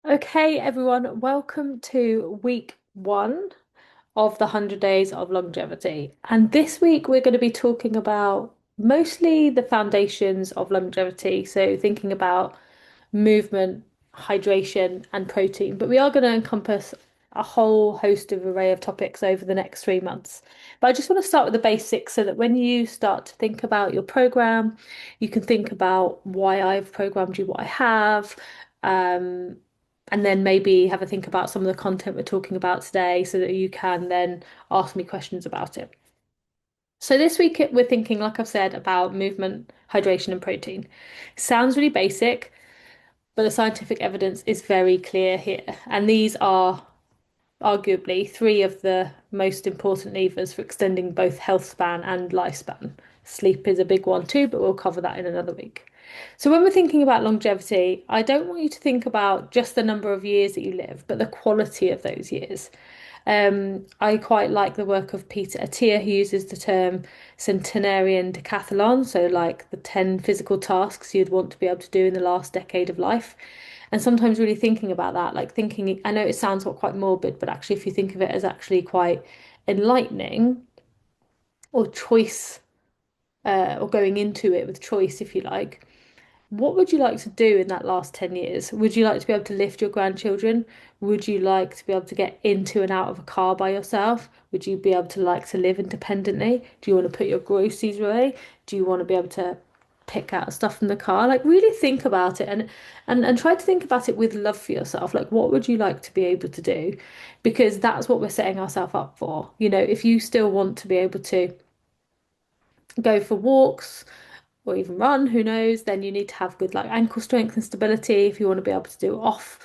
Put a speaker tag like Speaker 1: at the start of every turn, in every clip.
Speaker 1: Okay, everyone, welcome to week one of the 100 Days of Longevity. And this week we're going to be talking about mostly the foundations of longevity. So, thinking about movement, hydration, and protein. But we are going to encompass a whole host of array of topics over the next 3 months. But I just want to start with the basics so that when you start to think about your program, you can think about why I've programmed you what I have. Um, and then maybe have a think about some of the content we're talking about today so that you can then ask me questions about it. So this week we're thinking, like I've said, about movement, hydration, and protein. Sounds really basic, but the scientific evidence is very clear here. And these are arguably three of the most important levers for extending both health span and lifespan. Sleep is a big one too, but we'll cover that in another week. So, when we're thinking about longevity, I don't want you to think about just the number of years that you live, but the quality of those years. I quite like the work of Peter Attia, who uses the term centenarian decathlon, so like the 10 physical tasks you'd want to be able to do in the last decade of life. And sometimes really thinking about that, like thinking, I know it sounds quite morbid, but actually, if you think of it as actually quite enlightening or choice, or going into it with choice, if you like, what would you like to do in that last 10 years? Would you like to be able to lift your grandchildren? Would you like to be able to get into and out of a car by yourself? Would you be able to like to live independently? Do you want to put your groceries away? Do you want to be able to pick out stuff from the car? Like really think about it and try to think about it with love for yourself. Like what would you like to be able to do? Because that's what we're setting ourselves up for. You know, if you still want to be able to go for walks, or even run, who knows, then you need to have good like ankle strength and stability. If you want to be able to do off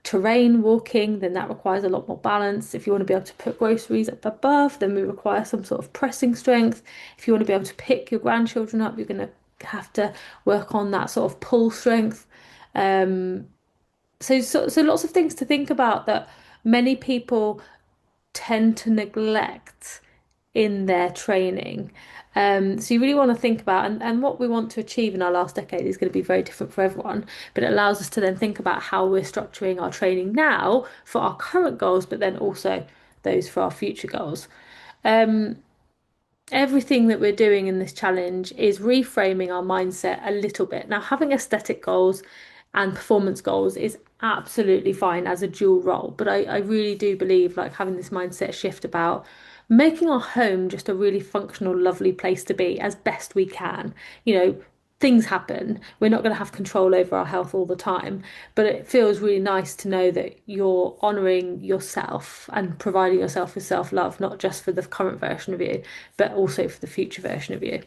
Speaker 1: terrain walking, then that requires a lot more balance. If you want to be able to put groceries up above, then we require some sort of pressing strength. If you want to be able to pick your grandchildren up, you're going to have to work on that sort of pull strength. Um, so lots of things to think about that many people tend to neglect in their training. So you really want to think about and what we want to achieve in our last decade is going to be very different for everyone, but it allows us to then think about how we're structuring our training now for our current goals, but then also those for our future goals. Um, Everything that we're doing in this challenge is reframing our mindset a little bit. Now, having aesthetic goals and performance goals is absolutely fine as a dual role, but I really do believe like having this mindset shift about making our home just a really functional, lovely place to be as best we can. You know, things happen. We're not going to have control over our health all the time, but it feels really nice to know that you're honoring yourself and providing yourself with self-love, not just for the current version of you, but also for the future version of you.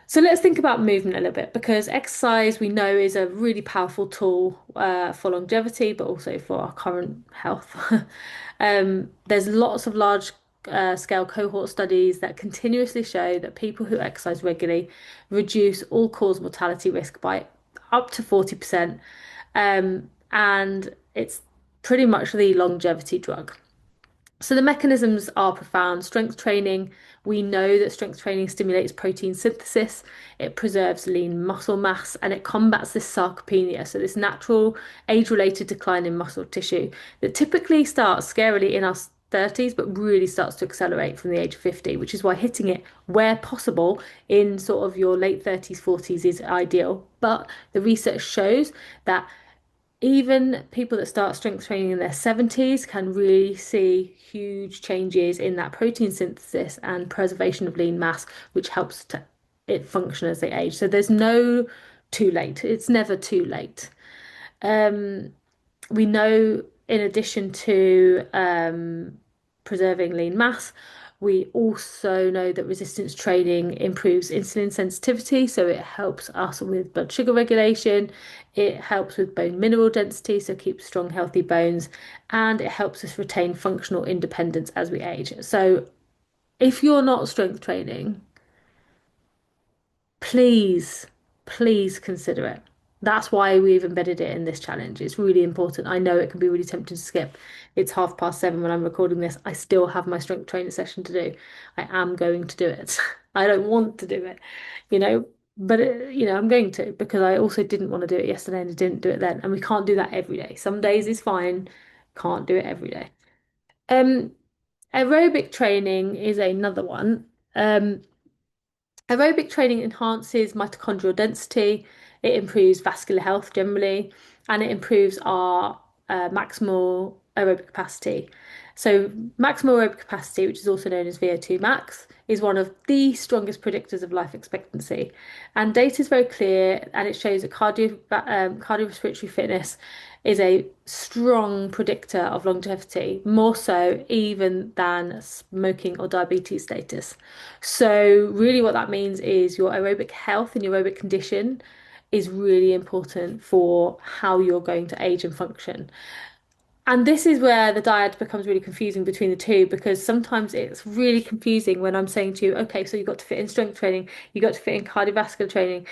Speaker 1: So let's think about movement a little bit because exercise we know is a really powerful tool for longevity, but also for our current health. There's lots of large scale cohort studies that continuously show that people who exercise regularly reduce all-cause mortality risk by up to 40%. And it's pretty much the longevity drug. So the mechanisms are profound. Strength training, we know that strength training stimulates protein synthesis, it preserves lean muscle mass, and it combats this sarcopenia, so this natural age-related decline in muscle tissue that typically starts scarily in our 30s, but really starts to accelerate from the age of 50, which is why hitting it where possible in sort of your late 30s, 40s is ideal. But the research shows that even people that start strength training in their 70s can really see huge changes in that protein synthesis and preservation of lean mass, which helps to it function as they age. So there's no too late. It's never too late. Um, we know in addition to preserving lean mass, we also know that resistance training improves insulin sensitivity, so it helps us with blood sugar regulation, it helps with bone mineral density, so keeps strong, healthy bones, and it helps us retain functional independence as we age. So if you're not strength training, please, please consider it. That's why we've embedded it in this challenge. It's really important. I know it can be really tempting to skip. It's 7:30 when I'm recording this. I still have my strength training session to do. I am going to do it. I don't want to do it, you know. But I'm going to because I also didn't want to do it yesterday and I didn't do it then. And we can't do that every day. Some days is fine. Can't do it every day. Um, Aerobic training is another one. Aerobic training enhances mitochondrial density, it improves vascular health generally, and it improves our maximal aerobic capacity. So, maximal aerobic capacity, which is also known as VO2 max, is one of the strongest predictors of life expectancy. And data is very clear, and it shows that cardiorespiratory fitness is a strong predictor of longevity, more so even than smoking or diabetes status. So, really, what that means is your aerobic health and your aerobic condition is really important for how you're going to age and function. And this is where the diet becomes really confusing between the two because sometimes it's really confusing when I'm saying to you, okay, so you've got to fit in strength training, you've got to fit in cardiovascular training,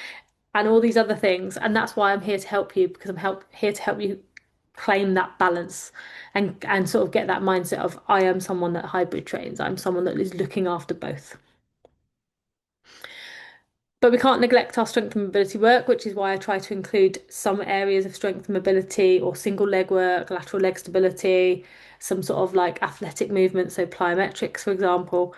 Speaker 1: and all these other things. And that's why I'm here to help you because here to help you claim that balance and sort of get that mindset of I am someone that hybrid trains. I'm someone that is looking after both. But we can't neglect our strength and mobility work, which is why I try to include some areas of strength and mobility or single leg work, lateral leg stability, some sort of like athletic movement, so plyometrics, for example,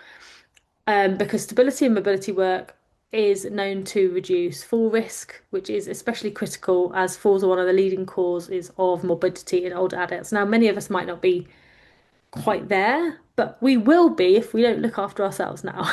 Speaker 1: because stability and mobility work is known to reduce fall risk, which is especially critical as falls are one of the leading causes of morbidity in older adults. Now, many of us might not be quite there, but we will be if we don't look after ourselves now.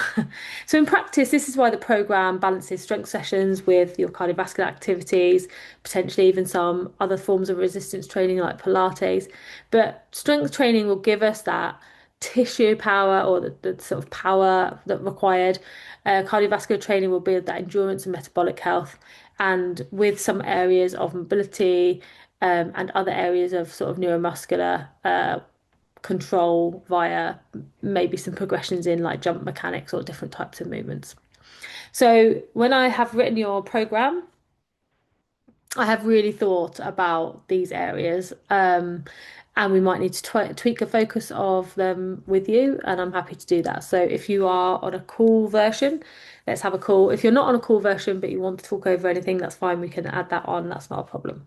Speaker 1: So, in practice, this is why the program balances strength sessions with your cardiovascular activities, potentially even some other forms of resistance training like Pilates. But strength training will give us that tissue power or the sort of power that required. Cardiovascular training will build that endurance and metabolic health, and with some areas of mobility. And other areas of sort of neuromuscular control via maybe some progressions in like jump mechanics or different types of movements. So when I have written your program, I have really thought about these areas. And we might need to tweak a focus of them with you, and I'm happy to do that. So if you are on a call version, let's have a call. If you're not on a call version but you want to talk over anything, that's fine. We can add that on. That's not a problem.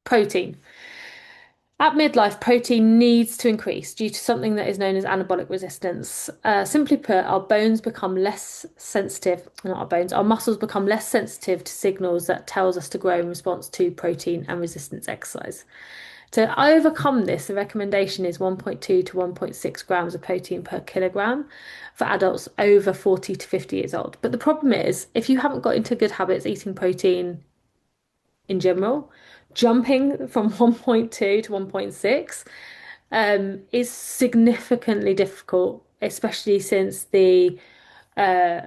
Speaker 1: Protein. At midlife, protein needs to increase due to something that is known as anabolic resistance. Simply put, our bones become less sensitive, not our bones, our muscles become less sensitive to signals that tells us to grow in response to protein and resistance exercise. To overcome this, the recommendation is 1.2 to 1.6 grams of protein per kilogram for adults over 40 to 50 years old. But the problem is, if you haven't got into good habits eating protein in general, jumping from 1.2 to 1.6 is significantly difficult, especially since the uh,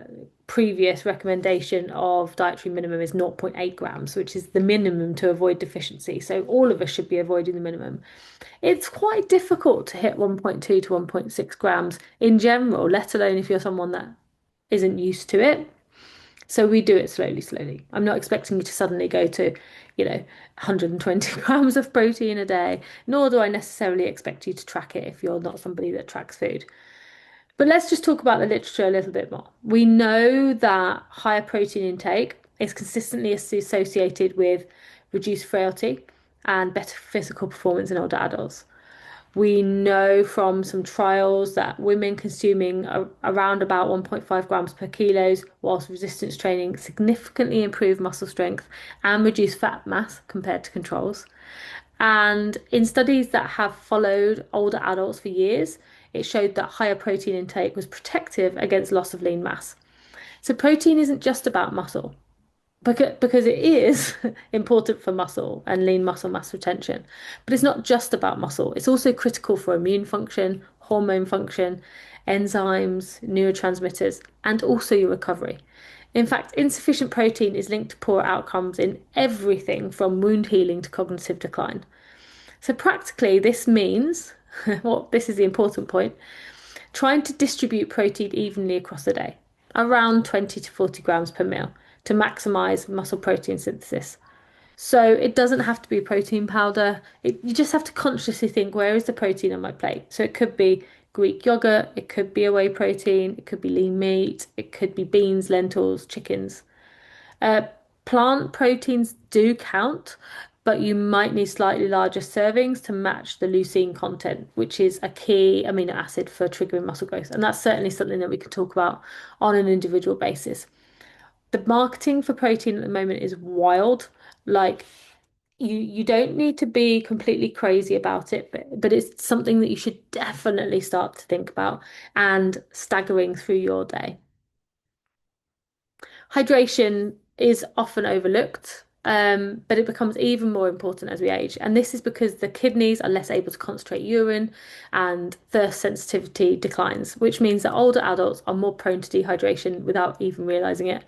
Speaker 1: previous recommendation of dietary minimum is zero point 0.8 grams, which is the minimum to avoid deficiency. So all of us should be avoiding the minimum. It's quite difficult to hit 1.2 to 1.6 grams in general, let alone if you're someone that isn't used to it. So we do it slowly, slowly. I'm not expecting you to suddenly go to, 120 grams of protein a day, nor do I necessarily expect you to track it if you're not somebody that tracks food. But let's just talk about the literature a little bit more. We know that higher protein intake is consistently associated with reduced frailty and better physical performance in older adults. We know from some trials that women consuming around about 1.5 grams per kilos whilst resistance training significantly improve muscle strength and reduce fat mass compared to controls. And in studies that have followed older adults for years, it showed that higher protein intake was protective against loss of lean mass. So protein isn't just about muscle because it is important for muscle and lean muscle mass retention. But it's not just about muscle, it's also critical for immune function, hormone function, enzymes, neurotransmitters, and also your recovery. In fact, insufficient protein is linked to poor outcomes in everything from wound healing to cognitive decline. So, practically, this means well, this is the important point trying to distribute protein evenly across the day, around 20 to 40 grams per meal, to maximize muscle protein synthesis. So it doesn't have to be protein powder. You just have to consciously think, where is the protein on my plate? So it could be Greek yogurt, it could be a whey protein, it could be lean meat, it could be beans, lentils, chickens. Uh, Plant proteins do count, but you might need slightly larger servings to match the leucine content, which is a key amino acid for triggering muscle growth. And that's certainly something that we can talk about on an individual basis. The marketing for protein at the moment is wild. Like you don't need to be completely crazy about it, but it's something that you should definitely start to think about and staggering through your day. Hydration is often overlooked, but it becomes even more important as we age. And this is because the kidneys are less able to concentrate urine and thirst sensitivity declines, which means that older adults are more prone to dehydration without even realizing it.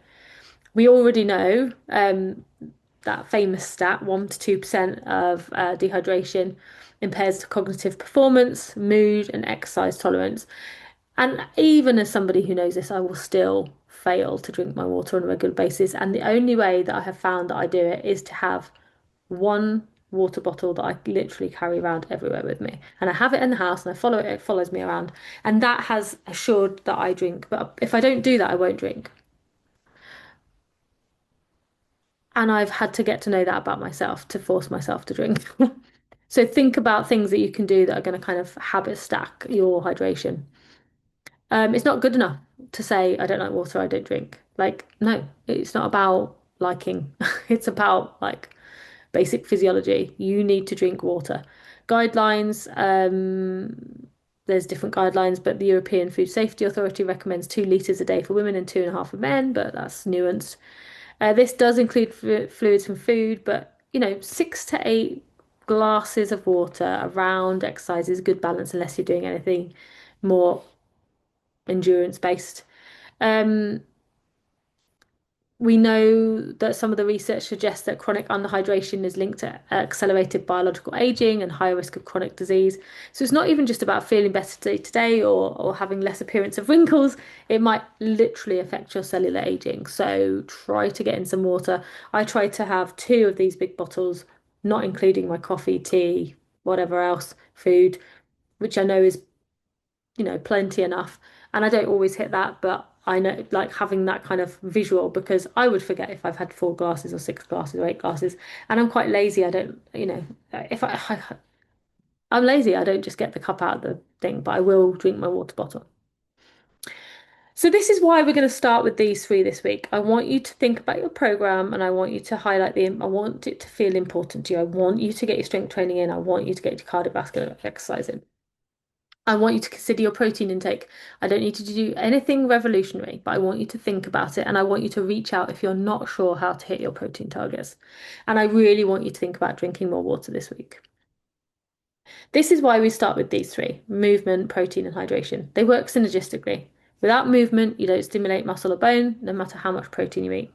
Speaker 1: We already know that famous stat 1 to 2% of dehydration impairs cognitive performance, mood, and exercise tolerance. And even as somebody who knows this, I will still fail to drink my water on a regular basis. And the only way that I have found that I do it is to have one water bottle that I literally carry around everywhere with me. And I have it in the house and I follow it, it follows me around. And that has assured that I drink. But if I don't do that, I won't drink. And I've had to get to know that about myself to force myself to drink. So think about things that you can do that are going to kind of habit stack your hydration. It's not good enough to say, I don't like water, I don't drink. Like, no, it's not about liking. It's about like basic physiology. You need to drink water. Guidelines, there's different guidelines, but the European Food Safety Authority recommends 2 litres a day for women and 2.5 for men, but that's nuanced. This does include fluids from food, but 6 to 8 glasses of water around exercise is a good balance unless you're doing anything more endurance based. Um, we know that some of the research suggests that chronic underhydration is linked to accelerated biological aging and higher risk of chronic disease. So it's not even just about feeling better day to day or having less appearance of wrinkles. It might literally affect your cellular aging. So try to get in some water. I try to have 2 of these big bottles, not including my coffee, tea, whatever else, food, which I know is plenty enough. And I don't always hit that, but I know like having that kind of visual because I would forget if I've had 4 glasses or 6 glasses or 8 glasses. And I'm quite lazy. I don't, if I'm lazy, I don't just get the cup out of the thing, but I will drink my water bottle. So this is why we're going to start with these three this week. I want you to think about your program and I want you to highlight I want it to feel important to you. I want you to get your strength training in. I want you to get your cardiovascular exercise in. I want you to consider your protein intake. I don't need you to do anything revolutionary, but I want you to think about it and I want you to reach out if you're not sure how to hit your protein targets. And I really want you to think about drinking more water this week. This is why we start with these three: movement, protein, and hydration. They work synergistically. Without movement, you don't stimulate muscle or bone, no matter how much protein you eat.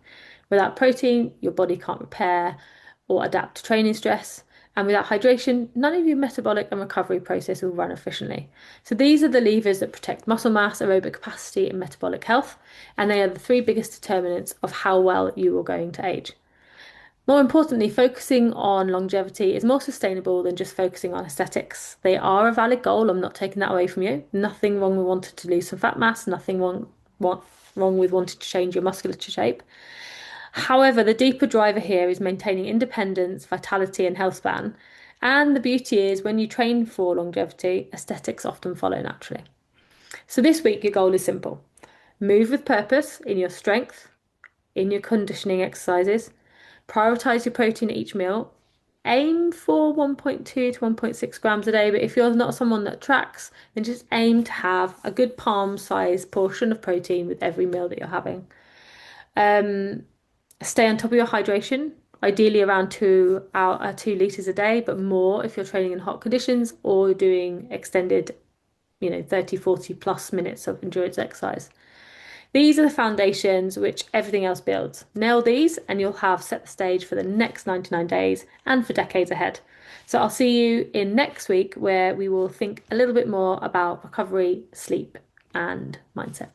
Speaker 1: Without protein, your body can't repair or adapt to training stress. And without hydration, none of your metabolic and recovery process will run efficiently. So these are the levers that protect muscle mass, aerobic capacity, and metabolic health. And they are the three biggest determinants of how well you are going to age. More importantly, focusing on longevity is more sustainable than just focusing on aesthetics. They are a valid goal. I'm not taking that away from you. Nothing wrong with wanting to lose some fat mass, nothing wrong with wanting to change your musculature shape. However, the deeper driver here is maintaining independence, vitality, and health span. And the beauty is when you train for longevity, aesthetics often follow naturally. So this week, your goal is simple: move with purpose in your strength, in your conditioning exercises. Prioritize your protein at each meal. Aim for 1.2 to 1.6 grams a day, but if you're not someone that tracks, then just aim to have a good palm-sized portion of protein with every meal that you're having. Um, Stay on top of your hydration, ideally around 2 litres a day, but more if you're training in hot conditions or doing extended, 30, 40 plus minutes of endurance exercise. These are the foundations which everything else builds. Nail these and you'll have set the stage for the next 99 days and for decades ahead. So I'll see you in next week where we will think a little bit more about recovery, sleep, and mindset.